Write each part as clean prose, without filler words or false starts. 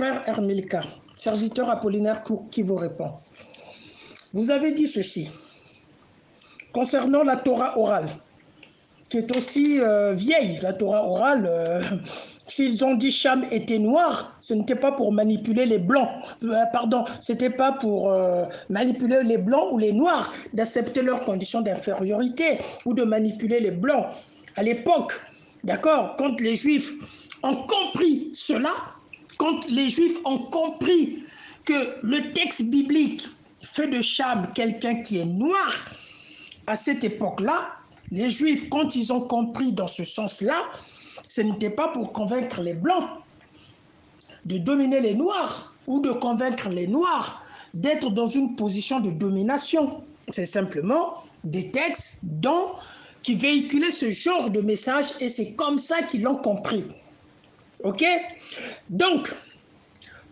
frère Hermilka, serviteur Apollinaire qui vous répond. Vous avez dit ceci concernant la Torah orale, qui est aussi vieille, la Torah orale. S'ils ont dit Cham était noir, ce n'était pas pour manipuler les blancs. Pardon, c'était pas pour manipuler les blancs ou les noirs, d'accepter leurs conditions d'infériorité ou de manipuler les blancs. À l'époque, d'accord, quand les Juifs ont compris cela, quand les Juifs ont compris que le texte biblique fait de Cham quelqu'un qui est noir, à cette époque-là, les Juifs, quand ils ont compris dans ce sens-là, ce n'était pas pour convaincre les Blancs de dominer les Noirs ou de convaincre les Noirs d'être dans une position de domination. C'est simplement des textes qui véhiculaient ce genre de message et c'est comme ça qu'ils l'ont compris. Ok? Donc,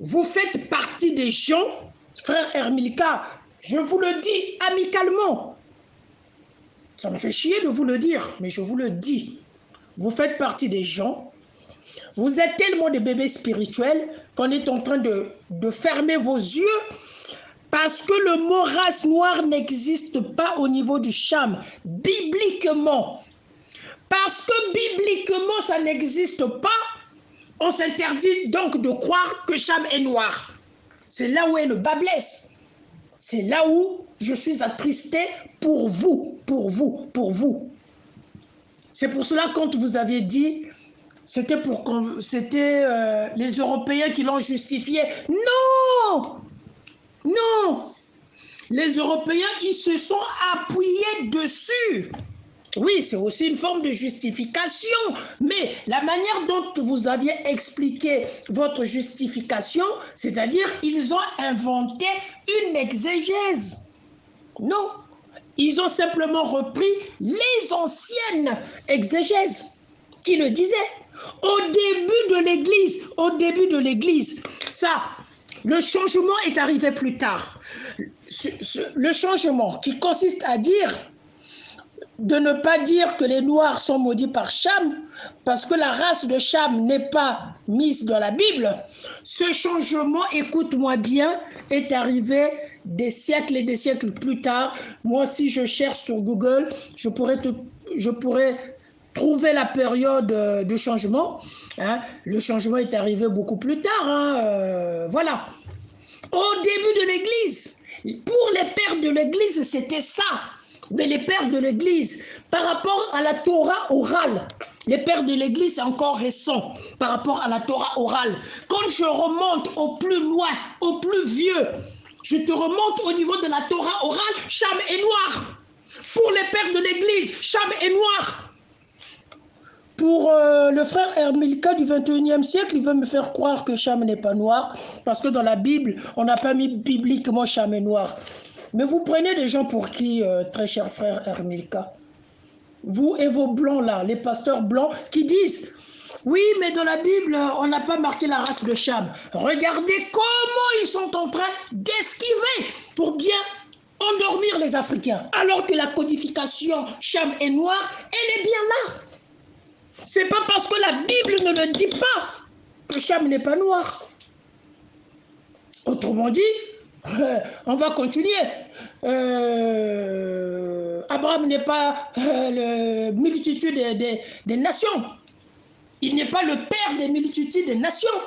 vous faites partie des gens, frère Hermilka, je vous le dis amicalement. Ça me fait chier de vous le dire, mais je vous le dis. Vous faites partie des gens, vous êtes tellement des bébés spirituels qu'on est en train de fermer vos yeux parce que le mot race noire n'existe pas au niveau du Cham, bibliquement. Parce que bibliquement, ça n'existe pas, on s'interdit donc de croire que Cham est noir. C'est là où est le bas blesse. C'est là où je suis attristé pour vous, pour vous, pour vous. C'est pour cela quand vous aviez dit, c'était les Européens qui l'ont justifié. Non! Non! Les Européens, ils se sont appuyés dessus. Oui, c'est aussi une forme de justification, mais la manière dont vous aviez expliqué votre justification, c'est-à-dire ils ont inventé une exégèse. Non, ils ont simplement repris les anciennes exégèses qui le disaient. Au début de l'Église, ça, le changement est arrivé plus tard. Le changement qui consiste à dire de ne pas dire que les Noirs sont maudits par Cham, parce que la race de Cham n'est pas mise dans la Bible. Ce changement, écoute-moi bien, est arrivé des siècles et des siècles plus tard. Moi, si je cherche sur Google, je pourrais trouver la période de changement. Hein. Le changement est arrivé beaucoup plus tard. Hein. Voilà. Au début de l'Église, pour les pères de l'Église, c'était ça. Mais les pères de l'Église, par rapport à la Torah orale, les pères de l'Église, c'est encore récent par rapport à la Torah orale. Quand je remonte au plus loin, au plus vieux, je te remonte au niveau de la Torah orale, Cham est noir. Pour les pères de l'Église, Cham est noir. Pour le frère Hermilka du 21e siècle, il veut me faire croire que Cham n'est pas noir, parce que dans la Bible, on n'a pas mis bibliquement Cham est noir. Mais vous prenez des gens pour qui, très cher frère Hermilka, vous et vos blancs là, les pasteurs blancs, qui disent, oui, mais dans la Bible, on n'a pas marqué la race de Cham. Regardez comment ils sont en train d'esquiver pour bien endormir les Africains. Alors que la codification Cham est noir, elle est bien là. C'est pas parce que la Bible ne le dit pas que Cham n'est pas noir. Autrement dit, on va continuer. Abraham n'est pas la multitude des nations. Il n'est pas le père des multitudes de nations.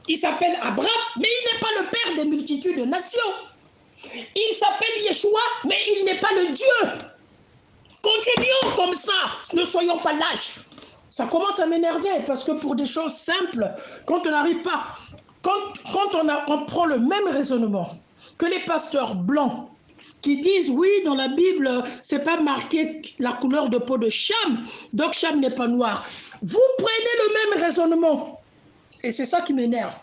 Il s'appelle Abraham, mais il n'est pas le père des multitudes de nations. Il s'appelle Yeshua, mais il n'est pas le Dieu. Continuons comme ça, ne soyons pas lâches. Ça commence à m'énerver parce que pour des choses simples, quand on n'arrive pas, quand on prend le même raisonnement que les pasteurs blancs qui disent oui, dans la Bible, c'est pas marqué la couleur de peau de Cham, donc Cham n'est pas noir. Vous prenez le même raisonnement et c'est ça qui m'énerve.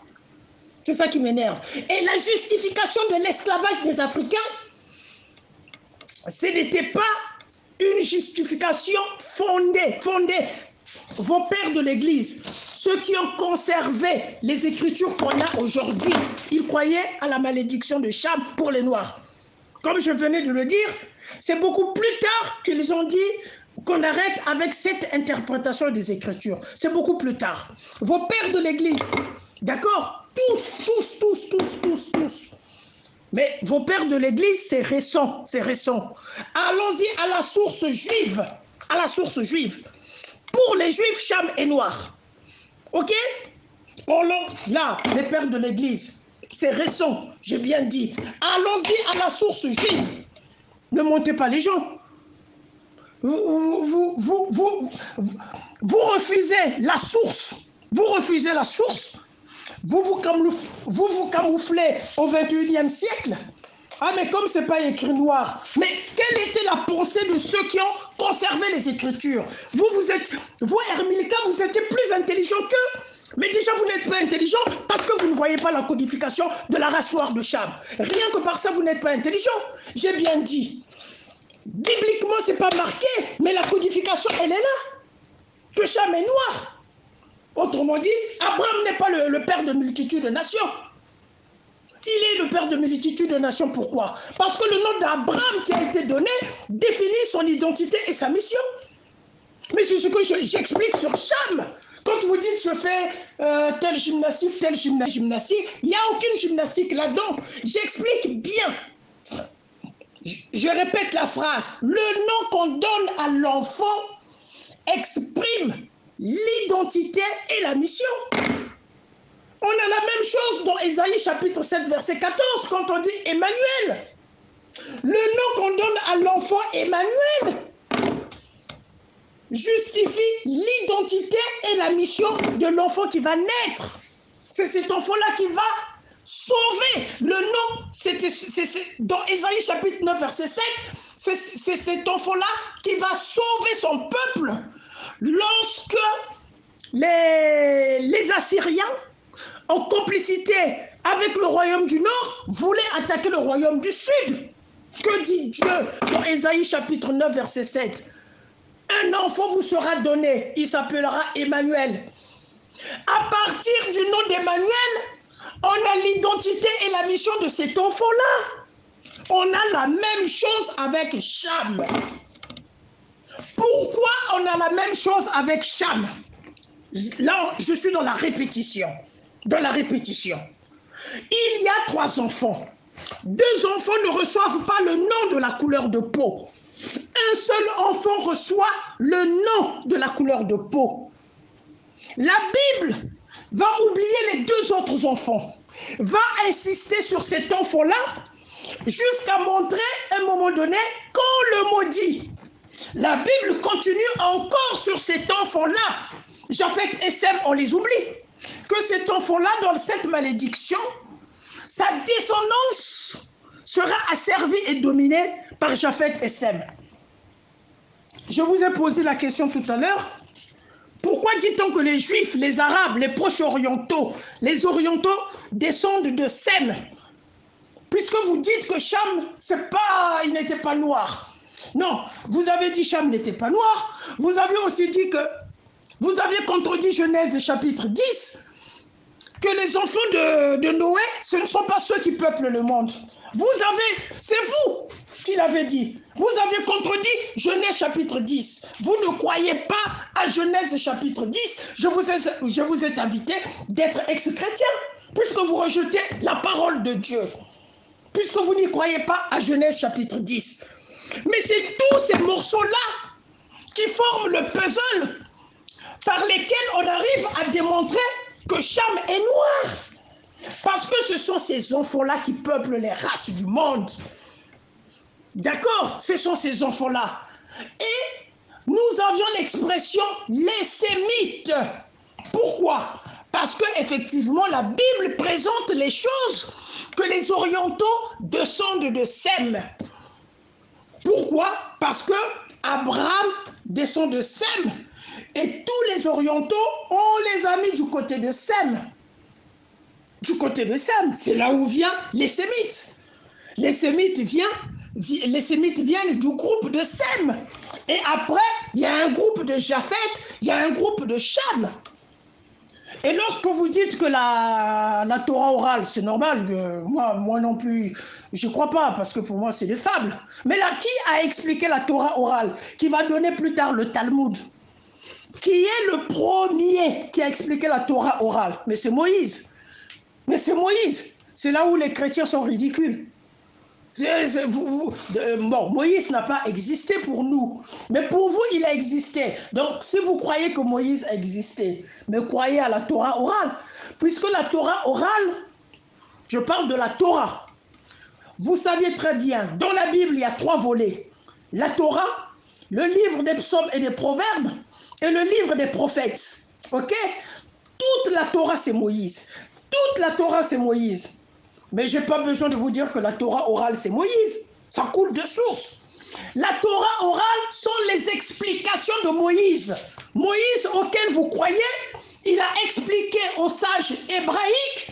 C'est ça qui m'énerve. Et la justification de l'esclavage des Africains, ce n'était pas une justification fondée. Vos pères de l'Église, ceux qui ont conservé les écritures qu'on a aujourd'hui, ils croyaient à la malédiction de Cham pour les Noirs. Comme je venais de le dire, c'est beaucoup plus tard qu'ils ont dit qu'on arrête avec cette interprétation des Écritures. C'est beaucoup plus tard. Vos pères de l'Église, D'accord? Tous. Mais vos pères de l'Église, c'est récent, c'est récent. Allons-y à la source juive. À la source juive. Pour les Juifs, Cham est noir. Ok? Là, les pères de l'Église, c'est récent, j'ai bien dit. Allons-y à la source juive. Ne montez pas les gens. Vous refusez la source. Vous refusez la source. Vous vous camouflez au 21e siècle. Ah, mais comme ce n'est pas écrit noir. Mais quelle était la pensée de ceux qui ont conservé les Écritures? Vous, Hermilka, vous étiez plus intelligent qu'eux. Mais déjà, vous n'êtes pas intelligent parce que vous ne voyez pas la codification de la race noire de Cham. Rien que par ça, vous n'êtes pas intelligent. J'ai bien dit. Bibliquement, ce n'est pas marqué, mais la codification, elle est là. Que Cham est noir. Autrement dit, Abraham n'est pas le père de multitudes de nations. Il est le père de multitudes de nations. Pourquoi? Parce que le nom d'Abraham qui a été donné définit son identité et sa mission. Mais c'est ce que j'explique sur Cham. Quand vous dites je fais telle gymnastique, il n'y a aucune gymnastique là-dedans. J'explique bien. Je répète la phrase. Le nom qu'on donne à l'enfant exprime l'identité et la mission. On a la même chose dans Ésaïe chapitre 7 verset 14 quand on dit Emmanuel. Le nom qu'on donne à l'enfant Emmanuel justifie l'identité et la mission de l'enfant qui va naître. C'est cet enfant-là qui va sauver. Le nom, c'est dans Ésaïe chapitre 9 verset 7, c'est cet enfant-là qui va sauver son peuple lorsque les Assyriens, en complicité avec le royaume du Nord, voulaient attaquer le royaume du Sud. Que dit Dieu dans Ésaïe chapitre 9 verset 7? Un enfant vous sera donné, il s'appellera Emmanuel. À partir du nom d'Emmanuel, on a l'identité et la mission de cet enfant-là. On a la même chose avec Cham. Pourquoi on a la même chose avec Cham? Là, je suis dans la répétition. Dans la répétition. Il y a 3 enfants. 2 enfants ne reçoivent pas le nom de la couleur de peau. Un seul enfant reçoit le nom de la couleur de peau. La Bible va oublier les 2 autres enfants, va insister sur cet enfant-là jusqu'à montrer à un moment donné qu'on le maudit. La Bible continue encore sur cet enfant-là. Japheth et Sem, on les oublie. Que cet enfant-là, dans cette malédiction, sa descendance sera asservie et dominée par Japheth et Sem. Je vous ai posé la question tout à l'heure. Pourquoi dit-on que les Juifs, les Arabes, les proches orientaux, les orientaux descendent de Sem? Puisque vous dites que Cham, il n'était pas noir. Non, vous avez dit Cham n'était pas noir. Vous avez aussi dit que vous aviez contredit Genèse chapitre 10, que les enfants de Noé, ce ne sont pas ceux qui peuplent le monde. C'est vous qui l'avez dit. Vous avez contredit Genèse chapitre 10. Vous ne croyez pas à Genèse chapitre 10. Je vous ai invité d'être ex-chrétien, puisque vous rejetez la parole de Dieu. Puisque vous n'y croyez pas à Genèse chapitre 10. Mais c'est tous ces morceaux-là qui forment le puzzle par lesquels on arrive à démontrer que Cham est noir. Parce que ce sont ces enfants-là qui peuplent les races du monde. D'accord? Ce sont ces enfants-là. Et nous avions l'expression les Sémites. Pourquoi? Parce qu'effectivement, la Bible présente les choses que les orientaux descendent de Sem. Pourquoi? Parce que Abraham descend de Sem. Et tous les orientaux, on les a mis du côté de Sem. Du côté de Sem, c'est là où viennent les Sémites. Les Sémites viennent du groupe de Sem. Et après, il y a un groupe de Japheth, il y a un groupe de Cham. Et lorsque vous dites que la Torah orale, c'est normal, moi non plus, je ne crois pas, parce que pour moi, c'est des fables. Mais là, qui a expliqué la Torah orale, qui va donner plus tard le Talmud? Qui est le premier qui a expliqué la Torah orale? Mais c'est Moïse. Mais c'est Moïse. C'est là où les chrétiens sont ridicules. Bon, Moïse n'a pas existé pour nous, mais pour vous, il a existé. Donc, si vous croyez que Moïse a existé, mais croyez à la Torah orale, puisque la Torah orale, je parle de la Torah. Vous saviez très bien, dans la Bible, il y a 3 volets. La Torah, le livre des psaumes et des proverbes, et le livre des prophètes. Ok? Toute la Torah, c'est Moïse. Toute la Torah, c'est Moïse. Mais je n'ai pas besoin de vous dire que la Torah orale, c'est Moïse. Ça coule de source. La Torah orale sont les explications de Moïse. Moïse, auquel vous croyez, il a expliqué aux sages hébraïques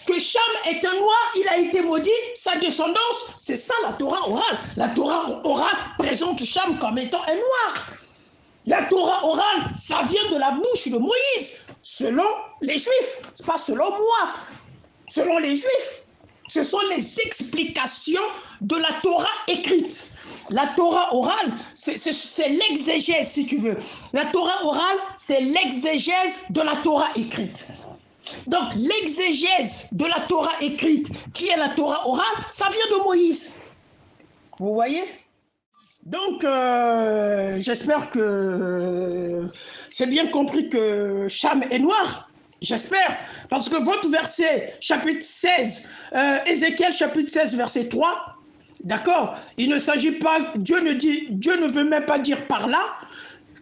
que Cham est un noir, il a été maudit, sa descendance, c'est ça la Torah orale. La Torah orale présente Cham comme étant un noir. La Torah orale, ça vient de la bouche de Moïse, selon les Juifs, c'est pas selon moi, selon les Juifs. Ce sont les explications de la Torah écrite. La Torah orale, c'est l'exégèse, si tu veux. La Torah orale, c'est l'exégèse de la Torah écrite. Donc, l'exégèse de la Torah écrite, qui est la Torah orale, ça vient de Moïse. Vous voyez? Donc, j'espère que c'est bien compris que Cham est noir. J'espère, parce que votre verset, chapitre 16, Ézéchiel chapitre 16, verset 3, d'accord, il ne s'agit pas, Dieu ne veut même pas dire par là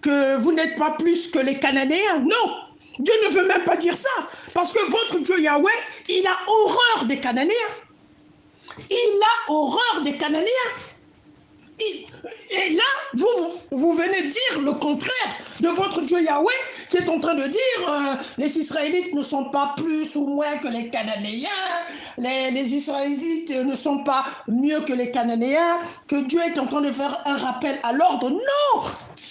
que vous n'êtes pas plus que les Cananéens, non, Dieu ne veut même pas dire ça, parce que votre Dieu Yahweh, il a horreur des Cananéens, il a horreur des Cananéens. Et là, vous venez dire le contraire de votre Dieu Yahweh, qui est en train de dire les Israélites ne sont pas plus ou moins que les Cananéens, les Israélites ne sont pas mieux que les Cananéens, que Dieu est en train de faire un rappel à l'ordre. Non!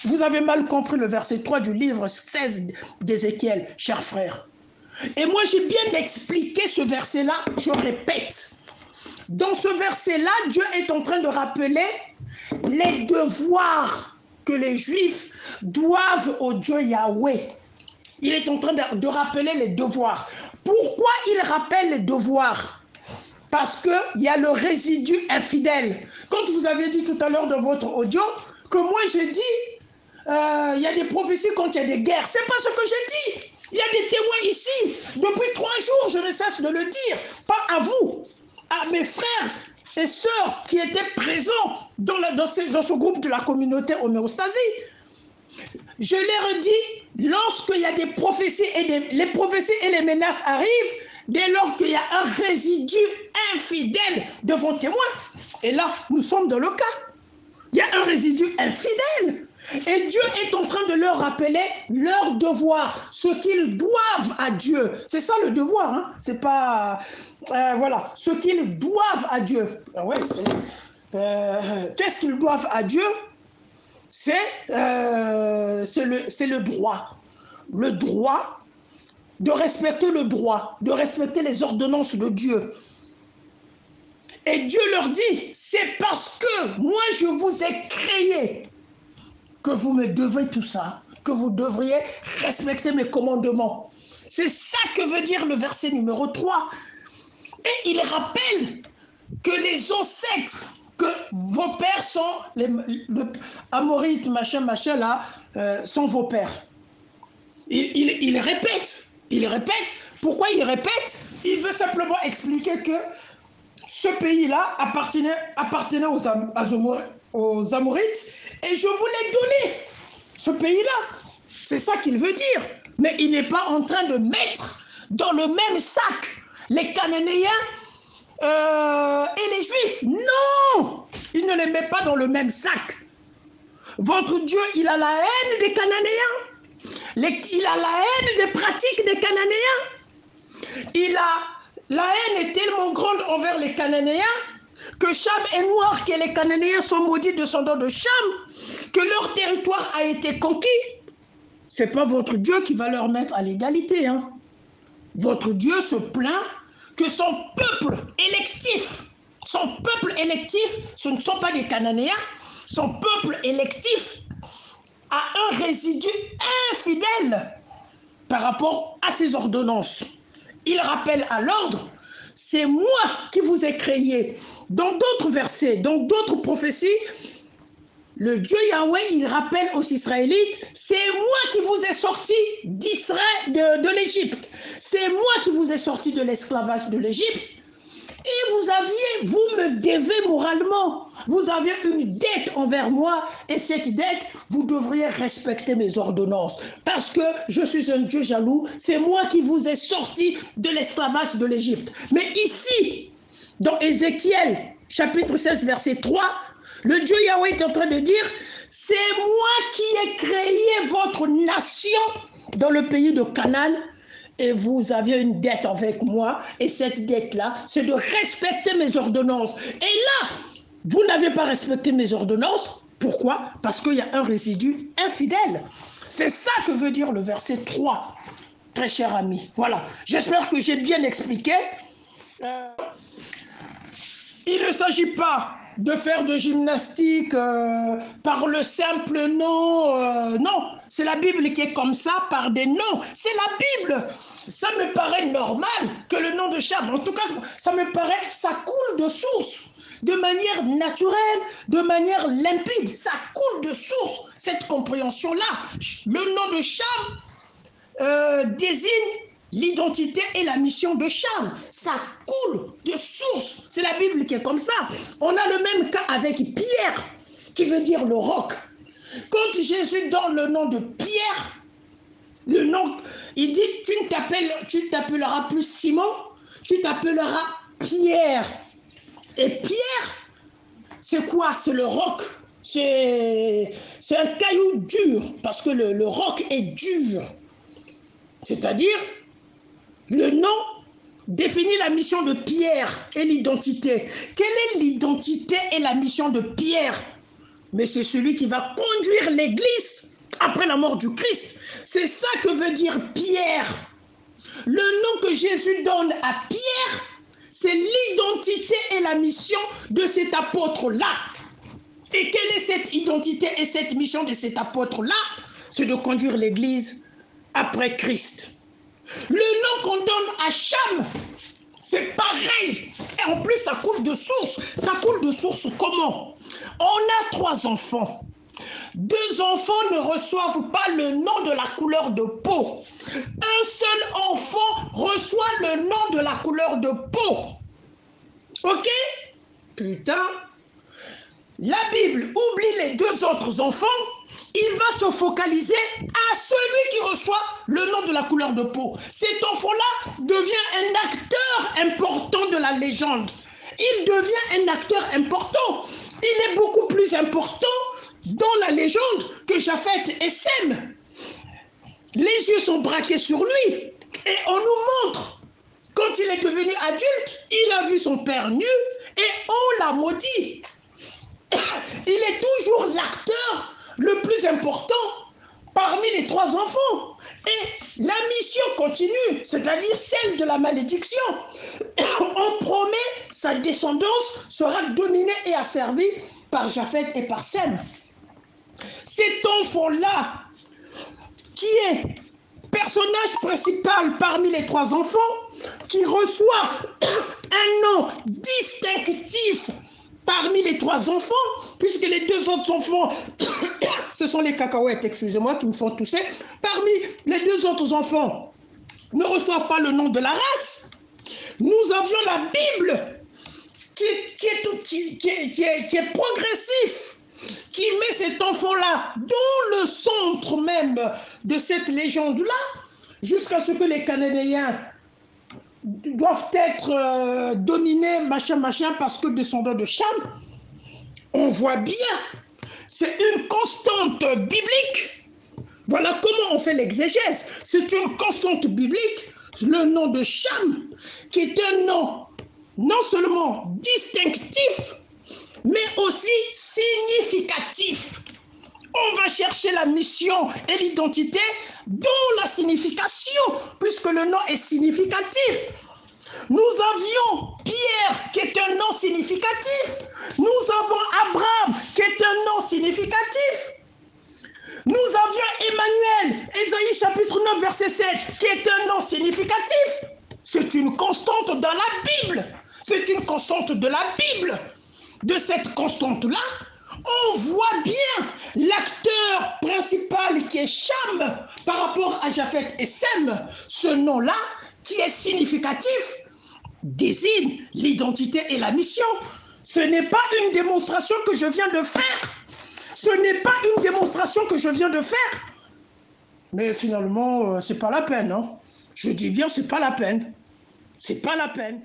Vous avez mal compris le verset 3 du livre 16 d'Ézéchiel, chers frères. Et moi, j'ai bien expliqué ce verset-là, je répète. Dans ce verset-là, Dieu est en train de rappeler les devoirs que les Juifs doivent au Dieu Yahweh. Il est en train de rappeler les devoirs. Pourquoi il rappelle les devoirs? Parce qu'il y a le résidu infidèle. Quand vous avez dit tout à l'heure dans votre audio que moi j'ai dit il y a des prophéties quand il y a des guerres. C'est pas ce que j'ai dit. Il y a des témoins ici. Depuis 3 jours, je ne cesse de le dire. Pas à vous, à mes frères et sœurs qui étaient présents dans ce groupe de la communauté homéostasie. Je leur dis, lorsqu'il y a des prophéties et les prophéties et les menaces arrivent, dès lors qu'il y a un résidu infidèle de vos témoins, et là, nous sommes dans le cas. Il y a un résidu infidèle. Et Dieu est en train de leur rappeler leur devoir, ce qu'ils doivent à Dieu. C'est ça le devoir, hein? C'est pas... voilà, ce qu'ils doivent à Dieu. Ouais, qu'est-ce qu'ils doivent à Dieu? C'est le droit. Le droit de respecter le droit, de respecter les ordonnances de Dieu. Et Dieu leur dit, c'est parce que moi je vous ai créé que vous me devez tout ça, que vous devriez respecter mes commandements. C'est ça que veut dire le verset numéro 3. Et il rappelle que les ancêtres, que vos pères sont, le Amorite, machin, là, sont vos pères. Il répète. Pourquoi il répète? Il veut simplement expliquer que ce pays-là appartenait aux Amorites et je vous l'ai donné, ce pays-là. C'est ça qu'il veut dire. Mais il n'est pas en train de mettre dans le même sac les Cananéens et les Juifs. Non! Il ne les met pas dans le même sac. Votre Dieu, il a la haine des Cananéens. Il a la haine des pratiques des Cananéens. La haine est tellement grande envers les Cananéens que Cham est noir, que les Cananéens sont maudits descendants de Cham, que leur territoire a été conquis. Ce n'est pas votre Dieu qui va leur mettre à l'égalité. Hein. Votre Dieu se plaint que son peuple électif, ce ne sont pas des Cananéens, son peuple électif a un résidu infidèle par rapport à ses ordonnances. il rappelle à l'ordre, c'est moi qui vous ai créé. Dans d'autres versets, dans d'autres prophéties, le Dieu Yahweh, il rappelle aux Israélites, c'est moi qui vous ai sorti d'Israël, de l'Égypte. C'est moi qui vous ai sorti de l'esclavage de l'Égypte. Et vous me devez moralement. Vous avez une dette envers moi. Et cette dette, vous devriez respecter mes ordonnances. Parce que je suis un Dieu jaloux. C'est moi qui vous ai sorti de l'esclavage de l'Égypte. Mais ici, dans Ézéchiel, chapitre 16, verset 3, le Dieu Yahweh est en train de dire, c'est moi qui ai créé votre nation dans le pays de Canaan. Et vous aviez une dette avec moi, et cette dette-là, c'est de respecter mes ordonnances. Et là, vous n'avez pas respecté mes ordonnances. Pourquoi? Parce qu'il y a un résidu infidèle. C'est ça que veut dire le verset 3, très cher ami. Voilà, j'espère que j'ai bien expliqué. Il ne s'agit pas de faire de gymnastique par le simple nom. Non, c'est la Bible qui est comme ça, par des noms. C'est la Bible. Ça me paraît normal que le nom de Cham, en tout cas, ça me paraît, ça coule de source, de manière naturelle, de manière limpide. Ça coule de source, cette compréhension-là. Le nom de Cham désigne l'identité et la mission de Cham. Ça coule de source. C'est la Bible qui est comme ça. On a le même cas avec Pierre, qui veut dire le roc. Quand Jésus donne le nom de Pierre, le nom, il dit, tu t'appelleras plus Simon, tu t'appelleras Pierre. Et Pierre, c'est quoi? C'est le roc. C'est un caillou dur, parce que le roc est dur. C'est-à-dire, le nom définit la mission de Pierre et l'identité. Quelle est l'identité et la mission de Pierre? Mais c'est celui qui va conduire l'Église après la mort du Christ. C'est ça que veut dire Pierre. Le nom que Jésus donne à Pierre, c'est l'identité et la mission de cet apôtre-là. Et quelle est cette identité et cette mission de cet apôtre-là? C'est de conduire l'Église après Christ. Le nom qu'on donne à Cham, c'est pareil. Et en plus, ça coule de source. Ça coule de source comment? On a 3 enfants. 2 enfants ne reçoivent pas le nom de la couleur de peau. Un seul enfant reçoit le nom de la couleur de peau. Ok? Putain. La Bible oublie les 2 autres enfants. Il va se focaliser à celui qui reçoit le nom de la couleur de peau. Cet enfant-là devient un acteur important de la légende. Il devient un acteur important. Il est beaucoup plus important dans la légende que Japheth et Sem. Les yeux sont braqués sur lui. Et on nous montre, quand il est devenu adulte, il a vu son père nu et on l'a maudit. Il est toujours l'acteur le plus important parmi les 3 enfants. Et la mission continue, c'est-à-dire celle de la malédiction. On promet sa descendance sera dominée et asservie par Japheth et par Sem. Cet enfant-là, qui est personnage principal parmi les 3 enfants, qui reçoit un nom distinctif parmi les 3 enfants, puisque les 2 autres enfants, ce sont les cacahuètes, excusez-moi, qui me font tousser, parmi les 2 autres enfants, ne reçoivent pas le nom de la race. Nous avions la Bible qui est progressif, qui met cet enfant-là dans le centre même de cette légende-là, jusqu'à ce que les Cananéens doivent être dominés, machin, parce que descendants de Cham. On voit bien, c'est une constante biblique. Voilà comment on fait l'exégèse. C'est une constante biblique, le nom de Cham, qui est un nom non seulement distinctif, mais aussi significatif. On va chercher la mission et l'identité dans la signification, puisque le nom est significatif. Nous avions Pierre, qui est un nom significatif. Nous avons Abraham, qui est un nom significatif. Nous avions Emmanuel, Ésaïe chapitre 9, verset 7, qui est un nom significatif. C'est une constante dans la Bible. C'est une constante de la Bible. De cette constante-là, on voit bien l'acteur principal qui est Cham par rapport à Japhet et Sem. Ce nom-là, qui est significatif, désigne l'identité et la mission. Ce n'est pas une démonstration que je viens de faire. Ce n'est pas une démonstration que je viens de faire. Mais finalement, c'est pas la peine. Hein. Je dis bien, c'est pas la peine. C'est pas la peine.